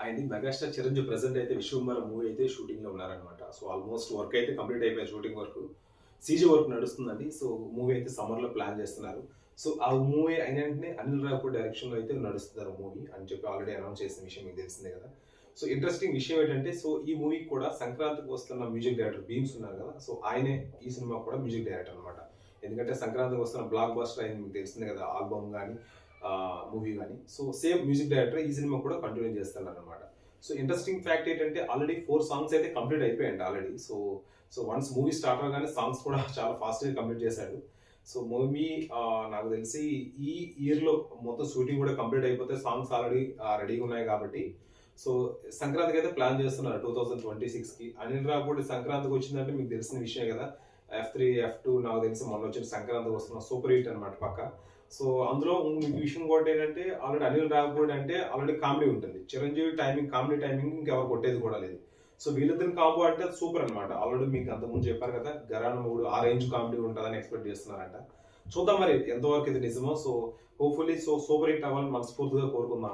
ఆయన్ని megastar Chiranjeevi present అయితే Vishwambhara movie అయితే షూటింగ్ లో ఉన్నారనమాట. సో ఆల్మోస్ట్ వర్క్ అయితే కంప్లీట్ అయిపోయింది, షూటింగ్ వర్క్. సీజీ వర్క్ నడుస్తుందండి. సో మూవీ అయితే సమ్మర్ లో ప్లాన్ చేస్తున్నారు. సో ఆ మూవీ అయిన వెంటనే అనిల్ రావిపూడి డైరెక్షన్ లో అయితే నడుస్తున్నారు మూవీ అని చెప్పి ఆల్రెడీ అనౌన్స్ చేసిన విషయం మీకు తెలిసిందే కదా. సో ఇంట్రెస్టింగ్ విషయం ఏంటంటే, సో ఈ మూవీకి కూడా సంక్రాంతికి వస్తున్న మ్యూజిక్ డైరెక్టర్ భీమ్స్ ఉన్నారు కదా, సో ఆయనే ఈ సినిమా కూడా మ్యూజిక్ డైరెక్టర్ అనమాట. ఎందుకంటే సంక్రాంతికి వస్తున్న బ్లాక్ బస్టర్ అయింది మీకు తెలిసిందే కదా, ఆల్బమ్ కానీ మూవీ కానీ. సో సేమ్ మ్యూజిక్ డైరెక్టర్ ఈ సినిమా కూడా కంటిన్యూ చేస్తున్నారు అనమాట. సో ఇంట్రెస్టింగ్ ఫ్యాక్ట్ ఏంటంటే, ఆల్రెడీ 4 సాంగ్స్ అయితే కంప్లీట్ అయిపోయాయండి already. So so once movie start అవగానే సాంగ్స్ కూడా చాలా ఫాస్ట్గా కంప్లీట్ చేశాడు. సో మూవీ నాకు తెలిసి ఈ ఇయర్లో మొత్తం షూటింగ్ కూడా కంప్లీట్ అయిపోతే సాంగ్స్ ఆల్రెడీ రెడీగా ఉన్నాయి కాబట్టి, సో సంక్రాంతికి అయితే ప్లాన్ చేస్తున్నారు 2026కి. అనిల్ రావిపూడి సంక్రాంతికి వచ్చిందంటే మీకు తెలిసిన విషయం కదా, F3 F2 నాకు తెలిసి మొన్న వచ్చిన సంక్రాంతికి వస్తున్న సూపర్ హిట్ అనమాట పక్క. సో అందులో మీకు విషయం కూడా ఏంటంటే, ఆల్రెడీ అనిల్ రావిపూడి అంటే ఆల్రెడీ కామెడీ ఉంటుంది, చిరంజీవి టైమింగ్ కామెడీ టైమింగ్ ఇంకెవరు కొట్టేది కూడా లేదు. సో వీళ్ళిద్దరిని కాంబో అంటే సూపర్ అనమాట. ఆల్రెడీ మీకు అంతకుముందు చెప్పారు కదా, గరాన మూడు ఆ రేంజ్ కామెడీ ఉంటుందని ఎక్స్పెక్ట్ చేస్తున్నారంట. చూద్దాం మరి ఎంతవరకు ఇది నిజమో. So hopefully so super hit అవ్వాలని మనస్ఫూర్తిగా కోరుకుందాం.